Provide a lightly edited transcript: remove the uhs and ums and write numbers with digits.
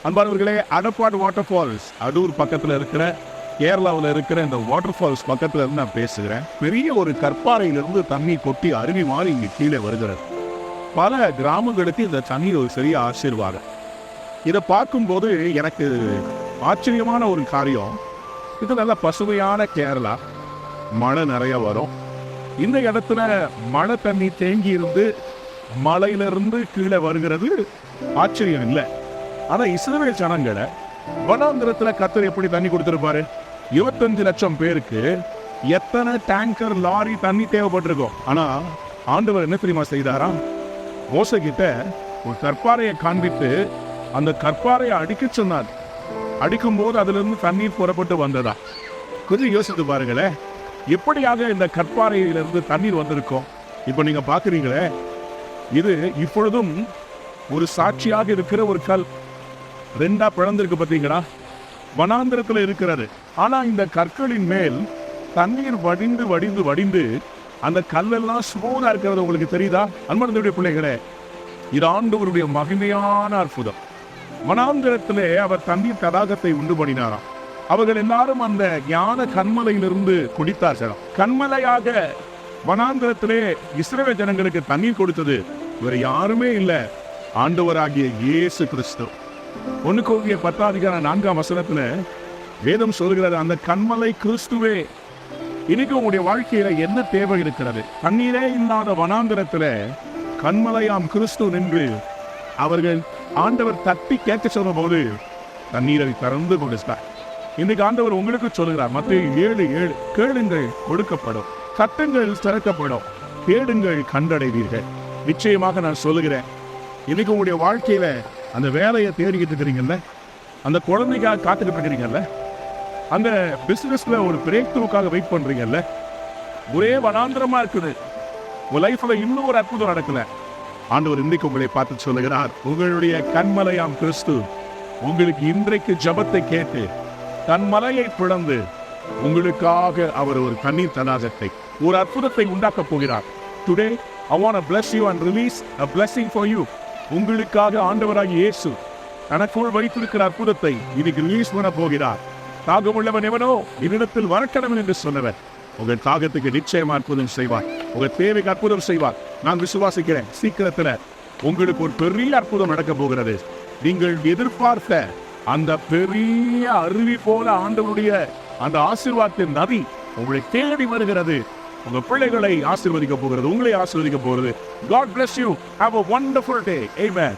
அன்பானவர்களே, அடப்பாடு water falls Adoor பக்கத்தில் இருக்கிற கேரளாவில் இருக்கிற இந்த வாட்டர் ஃபால்ஸ் பக்கத்துல இருந்து நான் பேசுகிறேன். பெரிய ஒரு கற்பாறையிலிருந்து தண்ணி கொட்டி அருவி மாறி இங்கே கீழே வருகிறது. பல கிராமங்களுக்கு இந்த தண்ணீர் ஒரு பெரிய ஆசீர்வாதம். இதை பார்க்கும்போது எனக்கு ஆச்சரியமான ஒரு காரியம், இது நல்ல பசுமையான கேரளா, மழை நிறைய வரும். இந்த இடத்துல மழை தண்ணி தேங்கி இருந்து மலையிலிருந்து கீழே வருகிறது ஆச்சரியம் இல்லை. ஆனா இஸ்ரவேல் ஜனங்களை வனாந்திரத்துல கர்த்தர் எப்படி தண்ணி கொடுத்திருப்பாரு? 25 லட்சம் பேருக்கு எத்தனை டேங்கர் லாரி தண்ணி தேவைப்பட்டிருக்கும். ஆனா ஆண்டவர் என்ன தெரியுமா செய்தாரா? மோசே கிட்ட ஒரு கற்பாறையை காண்பித்து அந்த கற்பாறையை அடிக்க சொன்னார். அடிக்கும் போது அதுல இருந்து தண்ணீர் புறப்பட்டு வந்ததா? கொஞ்சம் யோசித்து பாருங்களேன், எப்படியாக இந்த கற்பாறையிலிருந்து தண்ணீர் வந்திருக்கும். இப்ப நீங்க பாக்குறீங்களே, இது இப்பொழுதும் ஒரு சாட்சியாக இருக்கிற ஒரு கல் ரெண்டா பிளந்திருக்கு. பார்த்தீங்களா? வனாந்திரத்தில் இருக்கிறது. ஆனா இந்த கற்களின் மேல் தண்ணீர் வடிந்து வடிந்து வடிந்து அந்த கல்லெல்லாம் ஸ்மூதா இருக்கிறது உங்களுக்கு தெரியுதா? அன்பார்ந்த பிள்ளைகளே, இது ஆண்டவருடைய மகிமையான அற்புதம். வனாந்திரத்திலே அவர் தண்ணீர் தடாகத்தை உண்டு பண்ணினாராம். அவர்கள் எல்லாரும் அந்த ஞான கண்மலையிலிருந்து குடித்தார்கள். கண்மலையாக வனாந்திரத்திலே இஸ்ரவேல் ஜனங்களுக்கு தண்ணீர் கொடுத்தது இவர் யாருமே இல்லை, ஆண்டவராகிய இயேசு கிறிஸ்து. 1 Corinthians 10:4 வேதம் சொல்கிறது, அந்த கண்மலை கிறிஸ்துவே. இன்னைக்கு உங்களுடைய வாழ்க்கையில என்ன தேவை இருக்கிறது? தண்ணீரே இல்லாத வனாந்திரத்துல கண்மலையாம் கிறிஸ்து நின்று அவர்கள் ஆண்டவர் தட்டி கேட்க சொல்ற போது தண்ணீரை திறந்து கொடுத்தார். இன்னைக்கு ஆண்டவர் உங்களுக்கு சொல்லுகிறார், மத்தேயு 7:7, கேளுங்கள் கொடுக்கப்படும், தட்டுங்கள் திறக்கப்படும், தேடுங்கள் கண்டடைவீர்கள். நிச்சயமாக நான் சொல்லுகிறேன், இன்னைக்கு உங்களுடைய வாழ்க்கையில அந்த வேலையை தேடிக்கிட்டு இருக்கிறீங்கல்ல, அந்த குழந்தைக்காக காத்துக்கிட்டு இருக்கிறீங்கல்ல, அந்த பிசினஸ்ல ஒரு பிரேக் த்ரூக்காக வெயிட் பண்றீங்கல்ல, ஒரே வனாந்திரமா இருக்குது, உங்க லைஃப்ல இன்னும் ஒரு அற்புதம் நடக்கல. ஆண்டவர் இன்றைக்கு உங்களை பார்த்து சொல்லுகிறார், உங்களுடைய கண்மலையாம் கிறிஸ்து உங்களுக்கு இன்றைக்கு ஜபத்தை கேட்டு தன் மலையை பிளந்து உங்களுக்காக அவர் ஒரு தண்ணீர் தடாகத்தை, ஒரு அற்புதத்தை உண்டாக்க போகிறார். Today I want to bless you and release a blessing for you. உங்களுக்காக ஆண்டவராகிய இயேசு தனக்குள் வைத்திருக்கிற அற்புதத்தை இன்னைக்கு ரிலீஸ் பண்ண போகிறார். தாகம் உள்ளவன் எவனோ என்னிடத்தில் வரக்கடவன் என்று சொன்னவர் உங்கள் தாகத்துக்கு நிச்சயமா அற்புதம் செய்வார். உங்கள் தேவைக்கு அற்புதம் செய்வார். நான் விசுவாசிக்கிறேன், சீக்கிரத்துல உங்களுக்கு ஒரு பெரிய அற்புதம் நடக்க போகிறது. நீங்கள் எதிர்பார்த்த அந்த பெரிய அருவி போல ஆண்டவருடைய அந்த ஆசீர்வாதத்தின் நதி உங்களை தேடி வருகிறது. உங்க பிள்ளைகளை ஆசீர்வதிக்க போகிறது, உங்களை ஆசீர்வதிக்க போகிறது. God bless you. Have a wonderful day. Amen.